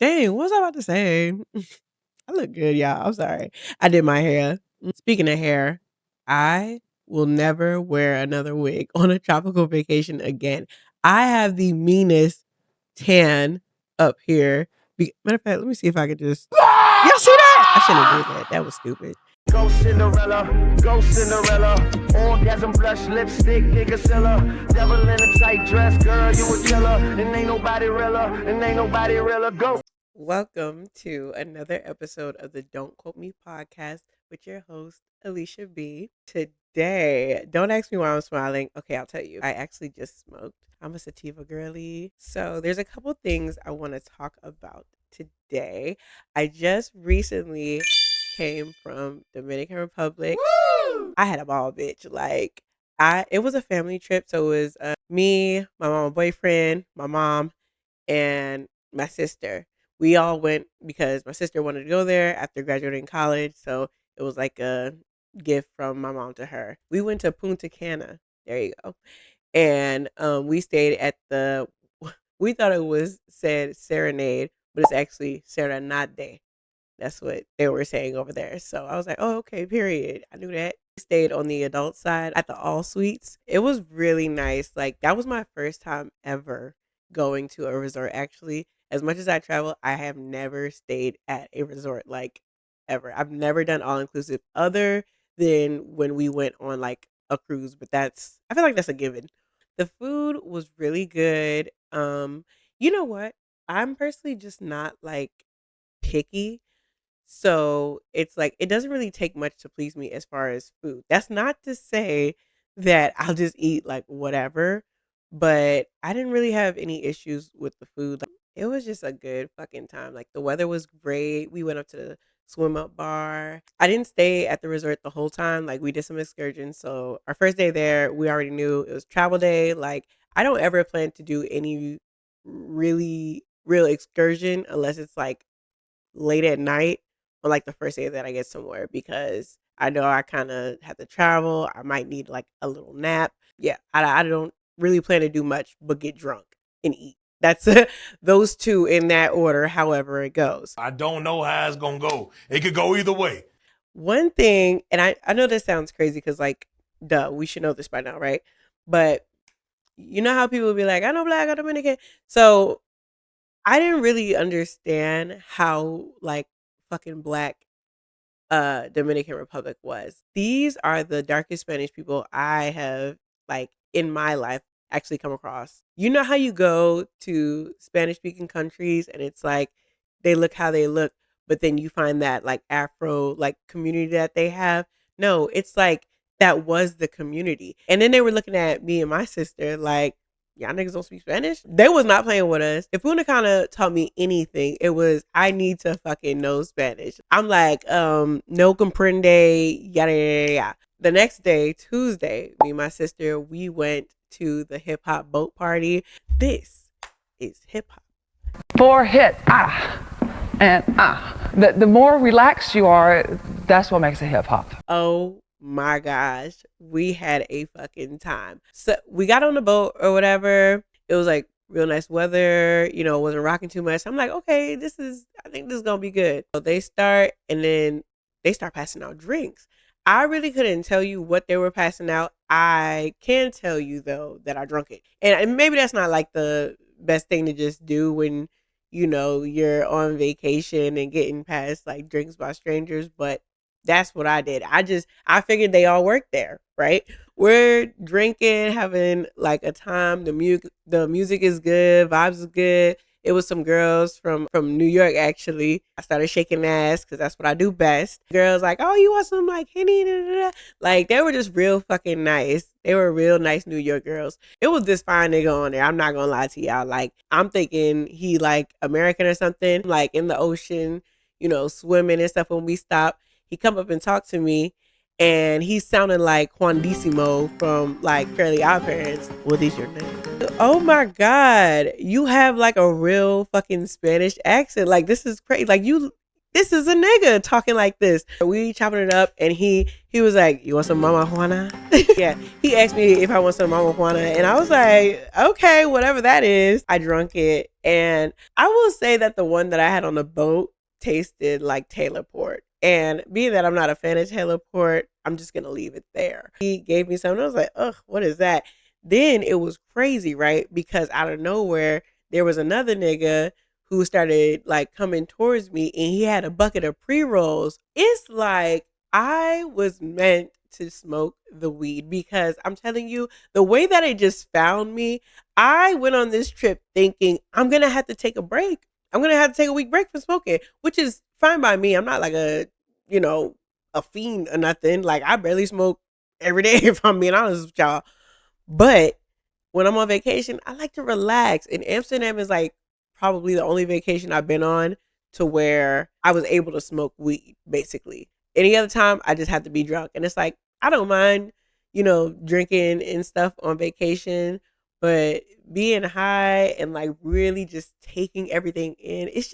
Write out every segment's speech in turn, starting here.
Dang, what was I about to say? I look good, y'all. I'm sorry. I did my hair. Speaking of hair, I will never wear another wig on a tropical vacation again. I have the meanest tan up here. Matter of fact, let me see if I could just. Y'all see that? I shouldn't have did that. That was stupid. Go Cinderella, orgasm blush, lipstick, Gigasilla, devil in a tight dress, girl, you a killer, and ain't nobody realer, go. Welcome to another episode of the Don't Quote Me podcast with your host, Alicia B. Today, don't ask me why I'm smiling. Okay, I'll tell you. I actually just smoked. I'm a sativa girly. So there's a couple things I want to talk about today. I just recently came from Dominican Republic. Woo! I had a ball, bitch. It was a family trip. So it was me, my mama boyfriend, my mom, and my sister. We all went because my sister wanted to go there after graduating college. So it was like a gift from my mom to her. We went to Punta Cana. There you go. And we stayed at we thought it was said Serenade, but it's actually Serenade. That's what they were saying over there. So I was like, oh, okay, period. I knew that. We stayed on the adult side at the All Suites. It was really nice. Like, that was my first time ever going to a resort, actually. As much as I travel, I have never stayed at a resort, like, ever. I've never done all-inclusive other than when we went on, like, a cruise. But I feel like that's a given. The food was really good. You know what? I'm personally just not, like, picky. So it's like it doesn't really take much to please me as far as food. That's not to say that I'll just eat like whatever, but I didn't really have any issues with the food. Like, it was just a good fucking time. Like the weather was great. We went up to the swim up bar. I didn't stay at the resort the whole time. Like we did some excursions. So our first day there, we already knew it was travel day. Like I don't ever plan to do any really real excursion unless it's like late at night on like the first day that I get somewhere because I know I kind of have to travel. I might need like a little nap. Yeah, I don't really plan to do much but get drunk and eat. That's those two in that order, however it goes. I don't know how it's going to go. It could go either way. One thing, and I know this sounds crazy because, like, duh, we should know this by now, right? But you know how people be like, I know black, I know Dominican. So I didn't really understand how like fucking black Dominican Republic was. These are the darkest Spanish people I have like in my life actually come across. You know how you go to Spanish speaking countries and it's like they look how they look, but then you find that like Afro like community that they have. No, it's like that was the community. And then they were looking at me and my sister like, y'all niggas don't speak Spanish? They was not playing with us. If Una kind of taught me anything, it was I need to fucking know Spanish. I'm like, no comprende, yada, yada, yada. The next day, Tuesday, me and my sister, we went to the hip hop boat party. This is hip hop. 4 hit, and The more relaxed you are, that's what makes it hip hop. Oh my gosh, we had a fucking time. So we got on the boat or whatever. It was like real nice weather, you know, it wasn't rocking too much. I'm like, okay, I think this is gonna be good. So they start and then they start passing out drinks. I really couldn't tell you what they were passing out. I can tell you though that I drunk it. And maybe that's not like the best thing to just do when, you know, you're on vacation and getting passed like drinks by strangers, but that's what I did. I figured they all worked there, right? We're drinking, having like a time. The music is good, vibes is good. It was some girls from New York actually. I started shaking ass because that's what I do best. Girls like, oh, you want some like Henny? Da, da, da. Like they were just real fucking nice. They were real nice New York girls. It was this fine nigga on there. I'm not gonna lie to y'all. Like I'm thinking he like American or something. Like in the ocean, you know, swimming and stuff when we stopped. He come up and talk to me and he sounded like Juandissimo from like Fairly Odd Parents. What is your name? Oh my God. You have like a real fucking Spanish accent. Like this is crazy. Like you this is a nigga talking like this. We chopping it up, and he was like, you want some Mama Juana? Yeah, he asked me if I want some Mama Juana, and I was like, okay, whatever that is. I drunk it, and I will say that the one that I had on the boat tasted like Taylor Port. And being that I'm not a fan of Taylor Port, I'm just gonna leave it there. He gave me some, and I was like, ugh, what is that? Then it was crazy, right? Because out of nowhere, there was another nigga who started like coming towards me, and he had a bucket of pre-rolls. It's like I was meant to smoke the weed, because I'm telling you, the way that it just found me, I went on this trip thinking I'm gonna have to take a break. I'm gonna have to take a week break from smoking, which is fine by me. I'm not like you know, a fiend or nothing. Like, I barely smoke every day, if I'm being honest with y'all. But when I'm on vacation, I like to relax. And Amsterdam is like probably the only vacation I've been on to where I was able to smoke weed, basically. Any other time, I just have to be drunk. And it's like, I don't mind, drinking and stuff on vacation, but being high and like really just taking everything in, it's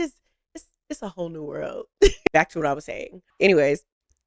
a whole new world. Back to what I was saying. Anyways,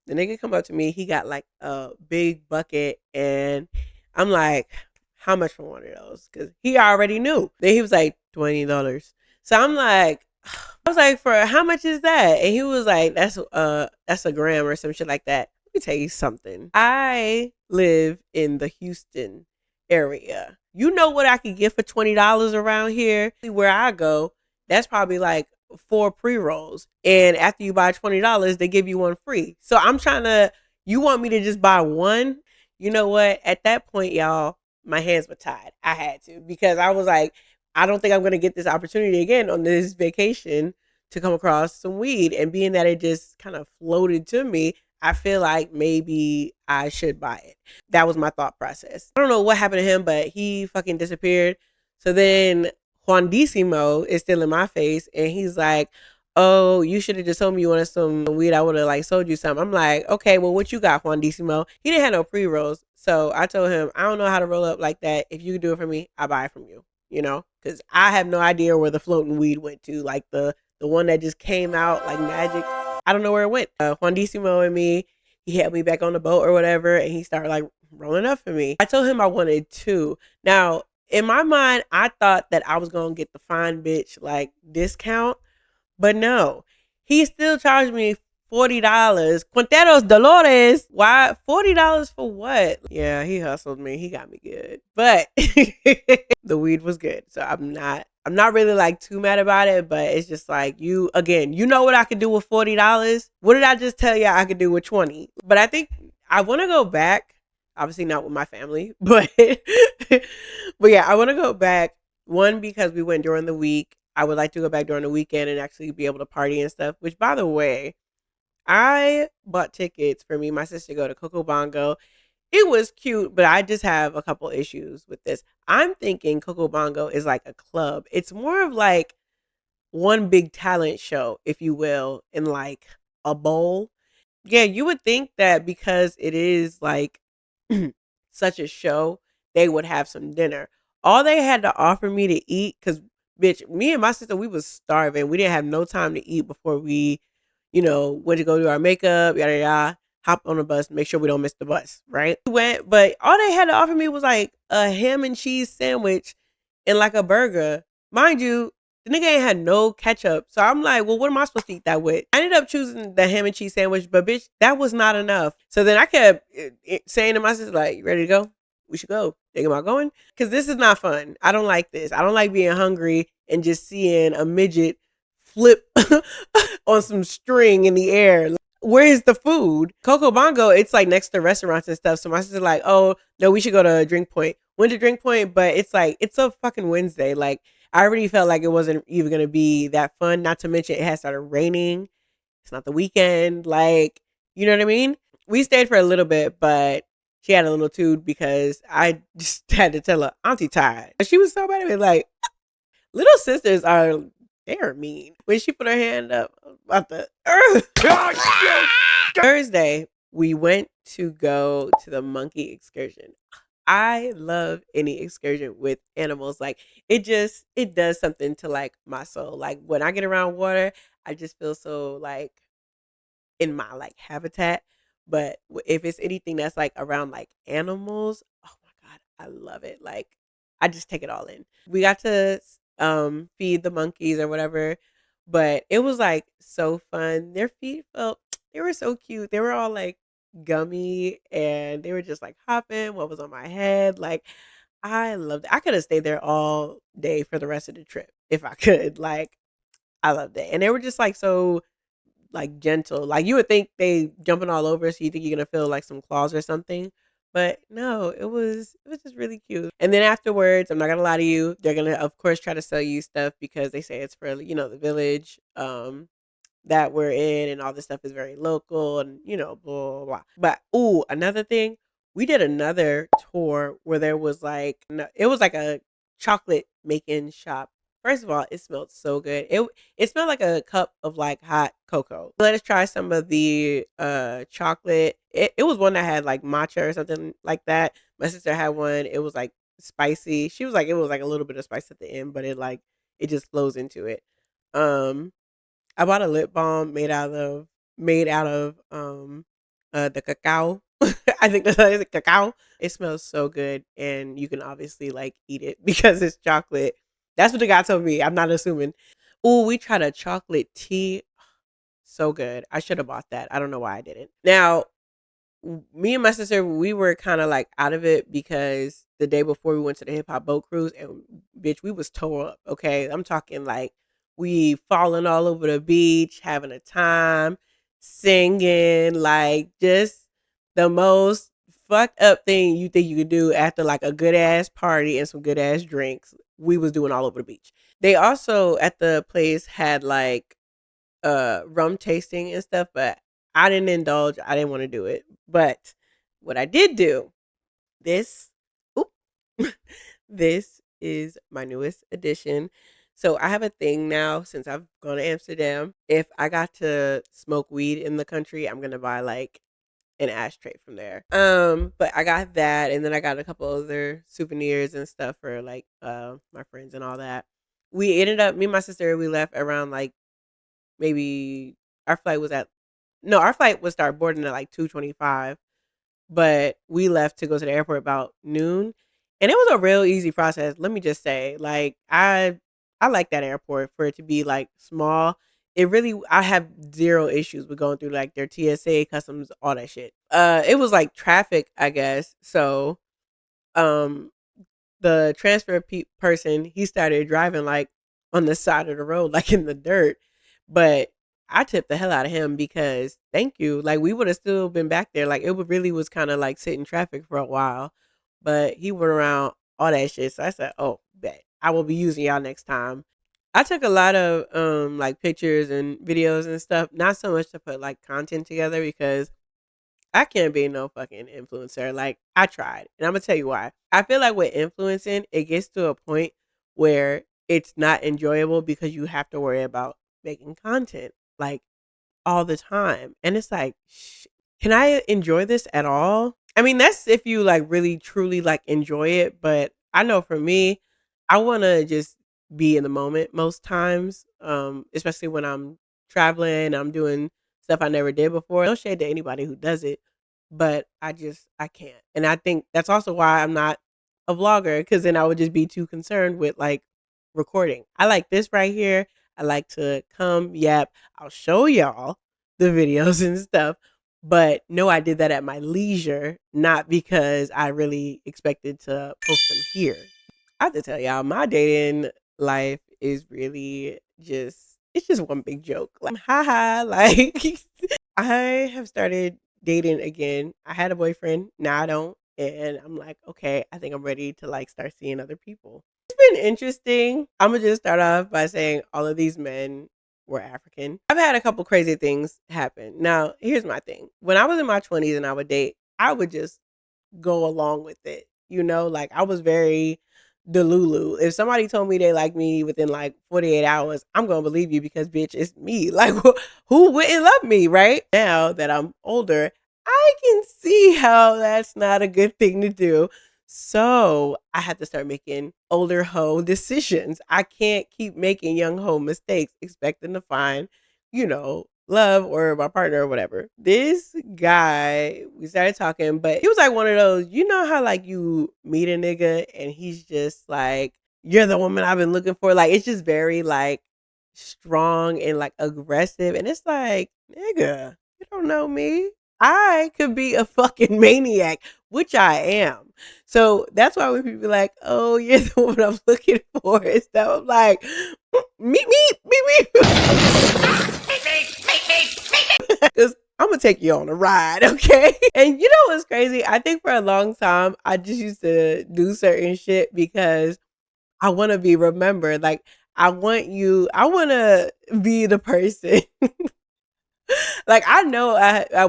the nigga come up to me. He got like a big bucket, and I'm like, how much for one of those? Because he already knew. Then he was like, $20. So I'm like, I was like, for how much is that? And he was like, that's a gram or some shit like that. Let me tell you something. I live in the Houston area. You know what I could get for $20 around here? Where I go, that's probably like 4 pre-rolls. And after you buy $20, they give you one free. So I'm trying to, you want me to just buy one? You know what? At that point, y'all, my hands were tied. I had to, because I was like, I don't think I'm going to get this opportunity again on this vacation to come across some weed. And being that it just kind of floated to me, I feel like maybe I should buy it. That was my thought process. I don't know what happened to him, but he fucking disappeared. So then Juandísimo is still in my face, and he's like, oh, you should have just told me you wanted some weed. I would have like sold you some. I'm like, okay, well, what you got, Juandísimo? He didn't have no pre-rolls. So I told him, I don't know how to roll up like that. If you can do it for me, I'll buy it from you, because I have no idea where the floating weed went to. Like the one that just came out like magic. I don't know where it went. Juandísimo and me, he had me back on the boat or whatever, and he started like rolling up for me. I told him I wanted 2. Now, in my mind, I thought that I was going to get the fine bitch like discount, but no, he still charged me $40. Quinteros Dolores. Why? $40 for what? Yeah, he hustled me. He got me good, but the weed was good. So I'm not really like too mad about it, but it's just like, you know what I could do with $40? What did I just tell you I could do with 20? But I think I want to go back. Obviously not with my family, but yeah, I want to go back. One, because we went during the week. I would like to go back during the weekend and actually be able to party and stuff, which, by the way, I bought tickets for me and my sister to go to Coco Bango. It was cute, but I just have a couple issues with this. I'm thinking Coco Bango is like a club. It's more of like one big talent show, if you will, in like a bowl. Yeah, you would think that because it is like such a show, they would have some dinner. All they had to offer me to eat, because bitch, me and my sister, we was starving. We didn't have no time to eat before we, went to go do our makeup, yada yada. Hop on the bus, make sure we don't miss the bus, right? We went, but all they had to offer me was like a ham and cheese sandwich and like a burger. Mind you, the nigga ain't had no ketchup. So I'm like, well, what am I supposed to eat that with? I ended up choosing the ham and cheese sandwich, but bitch, that was not enough. So then I kept saying to my sister, like, you ready to go? We should go. Thinking about going? Because this is not fun. I don't like this. I don't like being hungry and just seeing a midget flip on some string in the air. Where is the food? Coco Bongo, it's like next to restaurants and stuff. So my sister's like, oh, no, we should go to Drink Point. Went to Drink Point, but it's like, it's a fucking Wednesday. Like, I already felt like it wasn't even going to be that fun. Not to mention it had started raining. It's not the weekend. Like, you know what I mean? We stayed for a little bit, but she had a little too, because I just had to tell her, Auntie tired. She was so mad at me. Like, little sisters they're mean. When she put her hand up, about the Thursday, we went to go to the monkey excursion. I love any excursion with animals. Like, it does something to like my soul. Like, when I get around water, I just feel so like in my like habitat. But if it's anything that's like around like animals, oh my god, I love it. Like I just take it all in. We got to feed the monkeys or whatever, but it was like so fun. Their feet felt they were so cute. They were all like gummy and they were just like hopping what was on my head. Like I loved it. I could have stayed there all day for the rest of the trip if I could. Like I loved it. And they were just like so like gentle. Like you would think they jumping all over, so you think you're gonna feel like some claws or something. But no, it was just really cute. And then afterwards, I'm not gonna lie to you, they're gonna of course try to sell you stuff because they say it's for the village that we're in and all this stuff is very local and blah blah blah. But ooh, another thing, we did another tour where there was like it was like a chocolate making shop. First of all, it smelled so good. It smelled like a cup of like hot cocoa. Let us try some of the chocolate. It was one that had like matcha or something like that. My sister had one. It was like spicy. She was like it was like a little bit of spice at the end, but it just flows into it. Um I bought a lip balm made out of the cacao. I think that's what it is, cacao. It smells so good and you can obviously like eat it because it's chocolate. That's what the guy told me. I'm not assuming. Oh, we tried a chocolate tea. So good. I should have bought that. I don't know why I didn't. Now, me and my sister, we were kind of like out of it because the day before we went to the hip hop boat cruise and bitch, we was tore up. Okay. I'm talking like we falling all over the beach, having a time, singing, like just the most fucked up thing you think you could do after like a good ass party and some good ass drinks. We was doing all over the beach. They also at the place had like rum tasting and stuff, but I didn't indulge. I didn't want to do it. But what I did do, this oop, this is my newest addition. So I have a thing now since I've gone to Amsterdam. If I got to smoke weed in the country, I'm gonna buy like an ashtray from there. But I got that and then I got a couple other souvenirs and stuff for like my friends and all that. We ended up me and my sister, we left around like maybe our flight was at no, our flight would start boarding at like 2:25, but we left to go to the airport about noon. And it was a real easy process. Let me just say, like I like that airport for it to be like small. It really I have zero issues with going through like their TSA, customs, all that shit. It was like traffic, I guess. So, um the person, he started driving like on the side of the road, like in the dirt. But I tipped the hell out of him because thank you. Like we would have still been back there. Like it would really was kind of like sitting traffic for a while. But he went around all that shit. So I said, oh, bet. I will be using y'all next time. I took a lot of like pictures and videos and stuff. Not so much to put like content together because I can't be no fucking influencer. Like I tried, and I'm gonna tell you why. I feel like with influencing, it gets to a point where it's not enjoyable because you have to worry about making content like all the time, and it's like, can I enjoy this at all? I mean, that's if you like really truly like enjoy it, but I know for me, I want to just be in the moment most times, especially when I'm traveling, I'm doing stuff I never did before. No shade to anybody who does it, but I can't. And I think that's also why I'm not a vlogger because then I would just be too concerned with like recording. I like this right here. I like to come, yap. I'll show y'all the videos and stuff. But no, I did that at my leisure, not because I really expected to post them here. I have to tell y'all, my dating life is really it's just one big joke. Like, haha, like I have started dating again. I had a boyfriend, now I don't. And I'm like, okay, I think I'm ready to like start seeing other people. It's been interesting. I'm gonna just start off by saying all of these men were African. I've had a couple crazy things happen. Now, here's my thing. When I was in my 20s and I would date, I would just go along with it. Like I was very delulu. If somebody told me they like me within like 48 hours, I'm gonna believe you because bitch, it's me. Like who wouldn't love me, right? Now that I'm older, I can see how that's not a good thing to do. So I had to start making older hoe decisions. I can't keep making young hoe mistakes, expecting to find, love or my partner or whatever. This guy, we started talking, but he was like one of those, you know how like you meet a nigga and he's just like, you're the woman I've been looking for. Like it's just very like strong and like aggressive. And it's like, nigga, you don't know me. I could be a fucking maniac, which I am. So that's why when people be like, oh, you're the woman I'm looking for, and stuff, I'm like, meet me. Because I'm gonna take you on a ride, okay? And you know what's crazy? I think for a long time I just used to do certain shit because I want to be remembered. Like I want to be the person. Like I know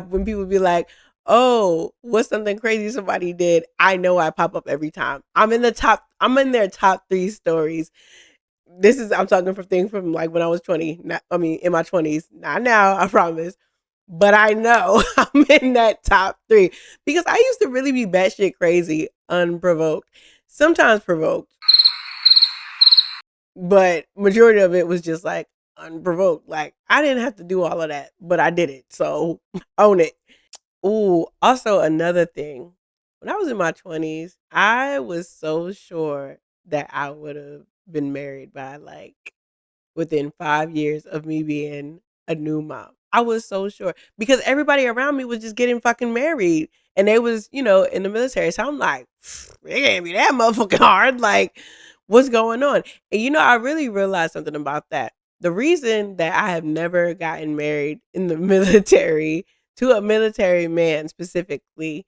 when people be like, "Oh, what's something crazy somebody did?" I know I pop up every time. I'm in their top 3 stories. I'm talking from things from like when I was 20. In my 20s. Not now, I promise. But I know I'm in that top 3 because I used to really be batshit crazy, unprovoked, sometimes provoked, but majority of it was just like unprovoked. Like I didn't have to do all of that, but I did it. So own it. Ooh, also another thing. When I was in my 20s, I was so sure that I would have been married by like within 5 years of me being a new mom. I was so sure because everybody around me was just getting fucking married and they was, in the military. So I'm like, it can't be that motherfucking hard. Like, what's going on? And I really realized something about that. The reason that I have never gotten married in the military to a military man specifically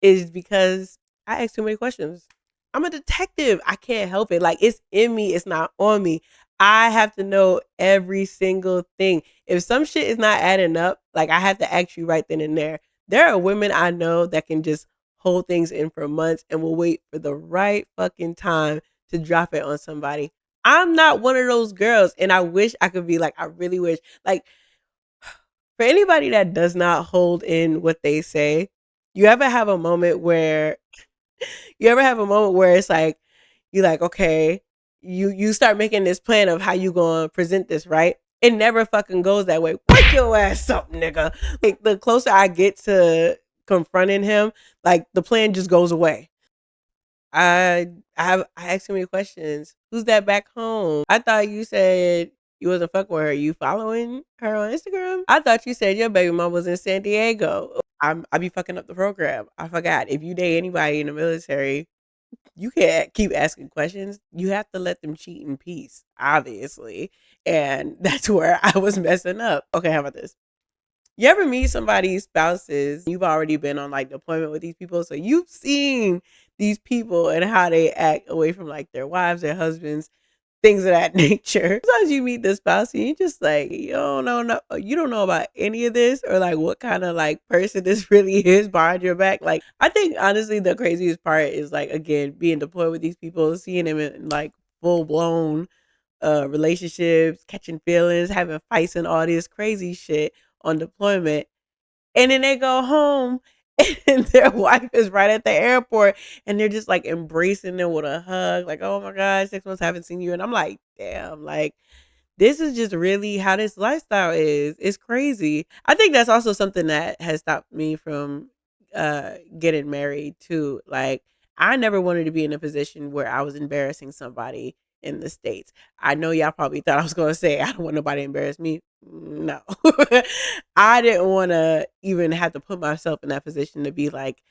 is because I ask too many questions. I'm a detective. I can't help it. Like it's in me. It's not on me. I have to know every single thing. If some shit is not adding up, like I have to ask you right then and there. There are women I know that can just hold things in for months and will wait for the right fucking time to drop it on somebody. I'm not one of those girls, and I wish I could be like. I really wish. Like for anybody that does not hold in what they say, you ever have a moment where it's like you're like, okay, you start making this plan of how you gonna present this, right? It never fucking goes that way. Wake your ass up, nigga. Like the closer I get to confronting him, like the plan just goes away. I asked him many questions. Who's that back home? I thought you said you wasn't fucking with her. You following her on Instagram? I thought you said your baby mom was in San Diego. I be fucking up the program. I forgot. If you date anybody in the military, you can't keep asking questions. You have to let them cheat in peace, obviously. And that's where I was messing up. Okay, how about this? You ever meet somebody's spouses? You've already been on like deployment with these people, so you've seen these people and how they act away from like their wives, their husbands, things of that nature. Sometimes you meet the spouse and you just like you don't know about any of this or like what kind of like person this really is behind your back. Like I think honestly the craziest part is like again being deployed with these people, seeing them in like full blown relationships, catching feelings, having fights and all this crazy shit on deployment. And then they go home and their wife is right at the airport and they're just like embracing them with a hug, like, oh my God, 6 months haven't seen you. And I'm like, damn, like this is just really how this lifestyle is. It's crazy. I think that's also something that has stopped me from getting married too. Like I never wanted to be in a position where I was embarrassing somebody in the States. I know y'all probably thought I was gonna say I don't want nobody to embarrass me. No. I didn't wanna even have to put myself in that position to be like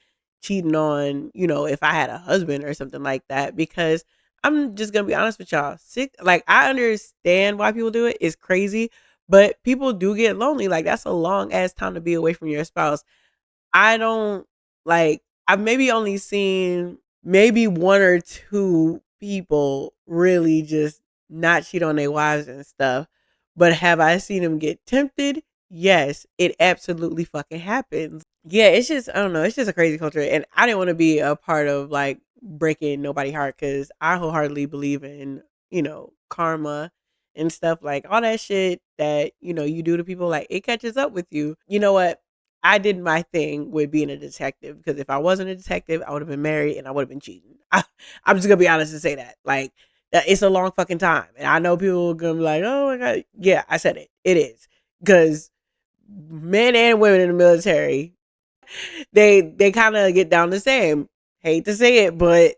cheating on, if I had a husband or something like that because I'm just gonna be honest with y'all. Like I understand why people do it. It's crazy, but people do get lonely. Like that's a long ass time to be away from your spouse. I don't like. I've maybe only seen maybe one or two people really just not cheat on their wives and stuff. But have I seen them get tempted? Yes, it absolutely fucking happens. Yeah, it's just I don't know. It's just a crazy culture, and I didn't want to be a part of like breaking nobody's heart because I wholeheartedly believe in karma and stuff like all that shit that you do to people. Like it catches up with you. You know what? I did my thing with being a detective because if I wasn't a detective, I would have been married and I would have been cheating. I'm just gonna be honest and say that. Like it's a long fucking time, and I know people are gonna be like, "Oh my God, yeah, I said it. It is because." men and women in the military, they kind of get down the same. Hate to say it, but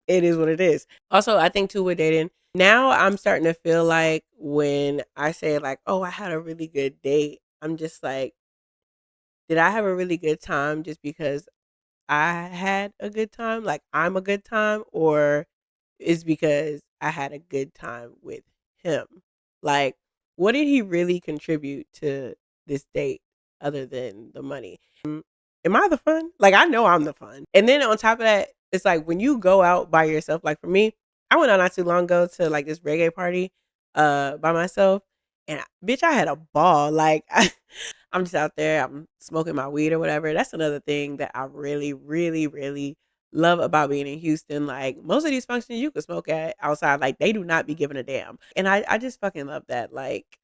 it is what it is. Also, I think too with dating, now I'm starting to feel like when I say like, oh, I had a really good date, I'm just like, did I have a really good time just because I had a good time? Like I'm a good time, or is because I had a good time with him? Like, what did he really contribute to this date other than the money? Am I the fun? Like, I know I'm the fun. And then on top of that, it's like when you go out by yourself, like for me, I went out not too long ago to like this reggae party by myself. And bitch, I had a ball. Like I'm just out there, I'm smoking my weed or whatever. That's another thing that I really, really, really love about being in Houston. Like most of these functions you can smoke at outside, like they do not be giving a damn. And I just fucking love that. Like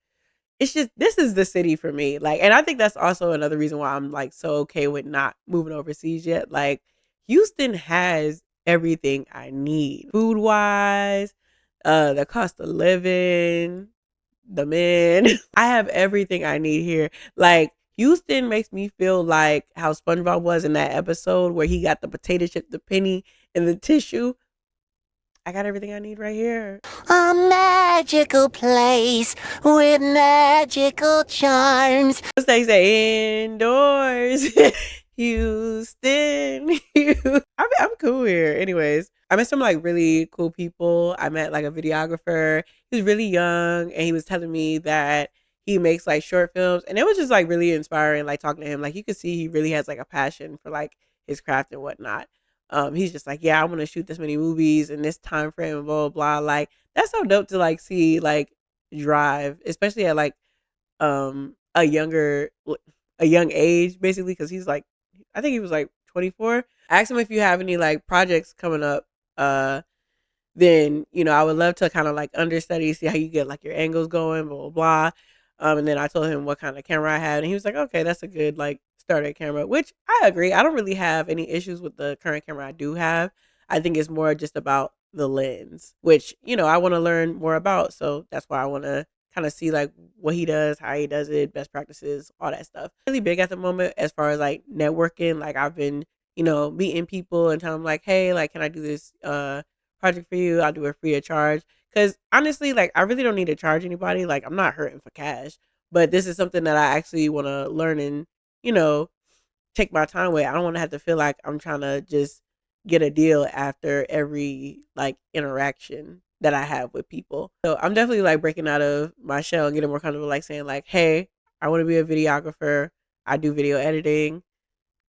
it's just this is the city for me. Like, and I think that's also another reason why I'm like so okay with not moving overseas yet. Like, Houston has everything I need, food wise, the cost of living, the men. I have everything I need here. Like, Houston makes me feel like how SpongeBob was in that episode where he got the potato chip, the penny, and the tissue. I got everything I need right here. A magical place with magical charms. They say indoors, Houston. I'm cool here. Anyways, I met some like really cool people. I met like a videographer. He was really young, and he was telling me that he makes like short films, and it was just like really inspiring. Like talking to him, like you could see he really has like a passion for like his craft and whatnot. He's just like, yeah, I want to shoot this many movies in this time frame and blah blah blah. Like that's so dope to like see like drive, especially at like a young age basically, because he's like, I think he was like 24. I asked him if you have any like projects coming up, then I would love to kind of like understudy, see how you get like your angles going, blah blah blah. And then I told him what kind of camera I had, and he was like, okay, that's a good like starter camera, which I agree. I don't really have any issues with the current camera I do have. I think it's more just about the lens, which I want to learn more about, so that's why I want to kind of see like what he does, how he does it, best practices, all that stuff. Really big at the moment as far as like networking. Like I've been, meeting people and telling them like, hey, like, can I do this project for you? I'll do it free of charge. Cause honestly, like I really don't need to charge anybody. Like I'm not hurting for cash, but this is something that I actually want to learn and, take my time with. I don't want to have to feel like I'm trying to just get a deal after every like interaction that I have with people. So I'm definitely like breaking out of my shell and getting more comfortable, like saying like, hey, I want to be a videographer. I do video editing.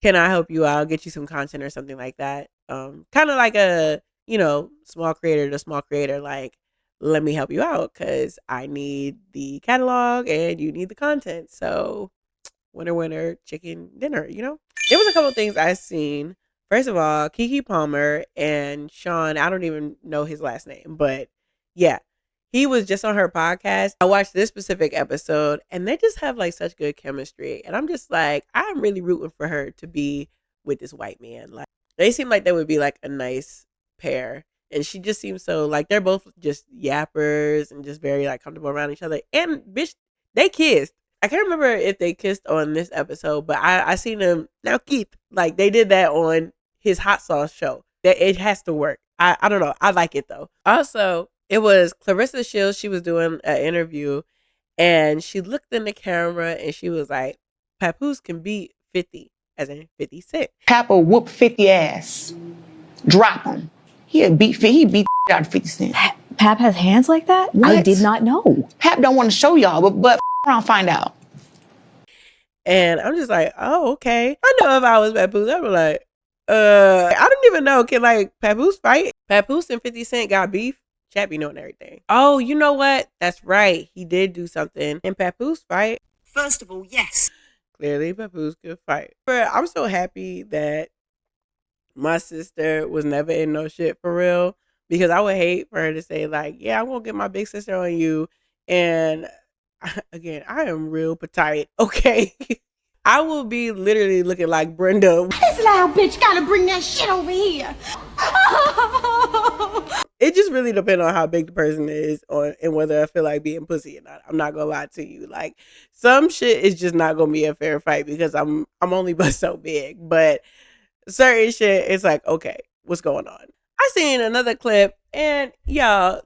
Can I help you out? Get you some content or something like that. Kind of like a, small creator to small creator, like, let me help you out because I need the catalog and you need the content. So winner, winner, chicken dinner, There was a couple things I seen. First of all, Keke Palmer and Sean, I don't even know his last name, but yeah, he was just on her podcast. I watched this specific episode and they just have like such good chemistry. And I'm just like, I'm really rooting for her to be with this white man. Like they seem like they would be like a nice pair. And she just seems so like they're both just yappers and just very like comfortable around each other. And bitch, they kissed. I can't remember if they kissed on this episode, but I seen them now. Keith, like they did that on his hot sauce show. That it has to work. I don't know. I like it though. Also, it was Clarissa Shields. She was doing an interview, and she looked in the camera and she was like, "Papoose can beat 50, as in 50 Cent. Pap will whoop 50 ass, drop him. He beat the out of 50 Cent. Pap has hands like that? What? I did not know. Pap don't want to show y'all, but around find out." And I'm just like, oh, okay. I know if I was Papoose, I'd be like, I don't even know. Can like Papoose fight? Papoose and 50 Cent got beef. Chat be knowing everything. Oh, you know what? That's right. He did do something. And Papoose fight. First of all, yes. Clearly Papoose could fight. But I'm so happy that my sister was never in no shit for real. Because I would hate for her to say like, yeah, I'm going to get my big sister on you. And again, I am real petite, okay? I will be literally looking like Brenda. This loud bitch gotta bring that shit over here. It just really depends on how big the person is and whether I feel like being pussy or not. I'm not gonna lie to you. Like some shit is just not gonna be a fair fight because I'm only but so big. But certain shit, it's like, okay, what's going on? I seen another clip and y'all,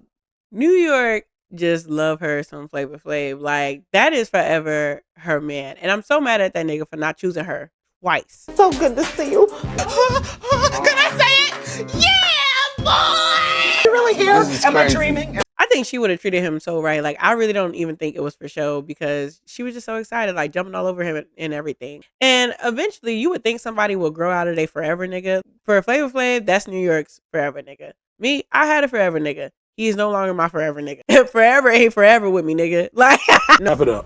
New York just love her some Flavor Flav. Like that is forever her man. And I'm so mad at that nigga for not choosing her twice. So good to see you. Can I say it? Yeah, boy! You really here? Am I dreaming? I think she would have treated him so right. Like, I really don't even think it was for show because she was just so excited, like jumping all over him and everything. And eventually, you would think somebody will grow out of their forever nigga. For Flavor Flav, that's New York's forever nigga. Me, I had a forever nigga. He is no longer my forever nigga. Forever ain't forever with me, nigga. Like, Wrap it up.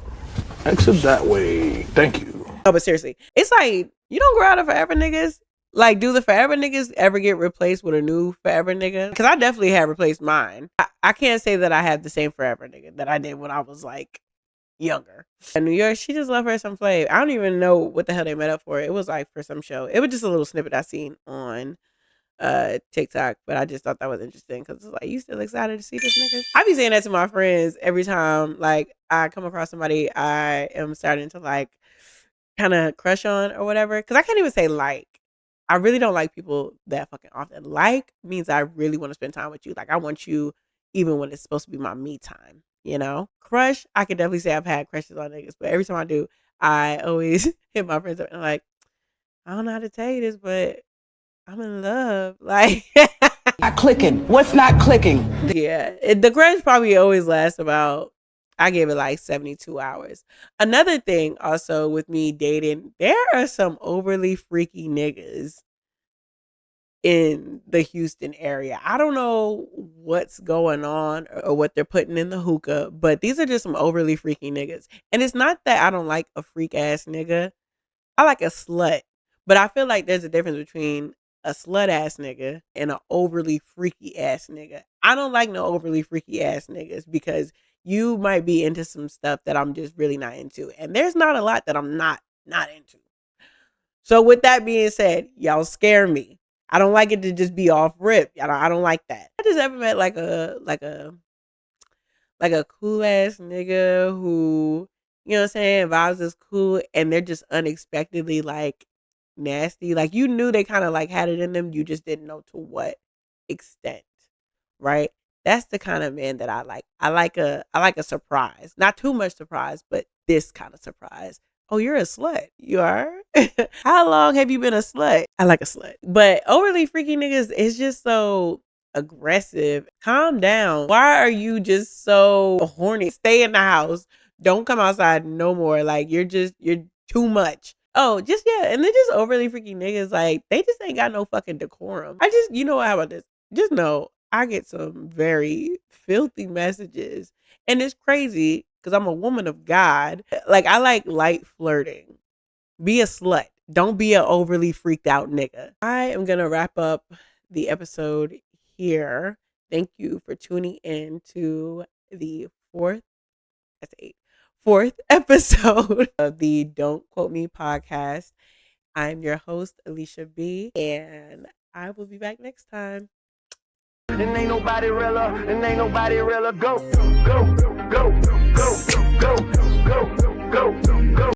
Exit that way. Thank you. no, but seriously, it's like you don't grow out of forever niggas. Like, do the forever niggas ever get replaced with a new forever nigga? Because I definitely have replaced mine. I can't say that I have the same forever nigga that I did when I was like younger. In New York, she just loved her some Flav. I don't even know what the hell they met up for. It was like for some show. It was just a little snippet I seen on TikTok, but I just thought that was interesting because it's like, you still excited to see this nigga? I be saying that to my friends every time like I come across somebody I am starting to like kind of crush on or whatever. Because I can't even say like. I really don't like people that fucking often. Like means I really want to spend time with you. Like I want you even when it's supposed to be my me time, you know? Crush, I can definitely say I've had crushes on niggas, but every time I do, I always hit my friends up and I'm like, I don't know how to tell you this, but I'm in love. Like Not clicking. What's not clicking? yeah, the crush probably always lasts about, I gave it like 72 hours. Another thing also with me dating, there are some overly freaky niggas in the Houston area. I don't know what's going on or what they're putting in the hookah, but these are just some overly freaky niggas. And it's not that I don't like a freak ass nigga. I like a slut. But I feel like there's a difference between a slut ass nigga and an overly freaky ass nigga. I don't like no overly freaky ass niggas because you might be into some stuff that I'm just really not into. And there's not a lot that I'm not into. So with that being said, y'all scare me. I don't like it to just be off rip. I don't like that. I just ever met like a cool ass nigga who, you know what I'm saying, vibes is cool and they're just unexpectedly like nasty. Like you knew they kind of like had it in them. You just didn't know to what extent. Right? That's the kind of man that I like. I like a surprise. Not too much surprise, but this kind of surprise. Oh, you're a slut. You are? How long have you been a slut? I like a slut. But overly freaky niggas is just so aggressive. Calm down. Why are you just so horny? Stay in the house. Don't come outside no more. Like you're too much. Oh, just yeah. And they're just overly freaky niggas. Like they just ain't got no fucking decorum. You know what? How about this? Just know I get some very filthy messages. And it's crazy because I'm a woman of God. Like, I like light flirting. Be a slut. Don't be an overly freaked out nigga. I am going to wrap up the episode here. Thank you for tuning in to the fourth episode of the Don't Quote Me podcast. I'm your host, Alicia B. And I will be back next time. And ain't nobody realer, and ain't nobody realer. Go, go, go, go, go, go, go, go, go, go.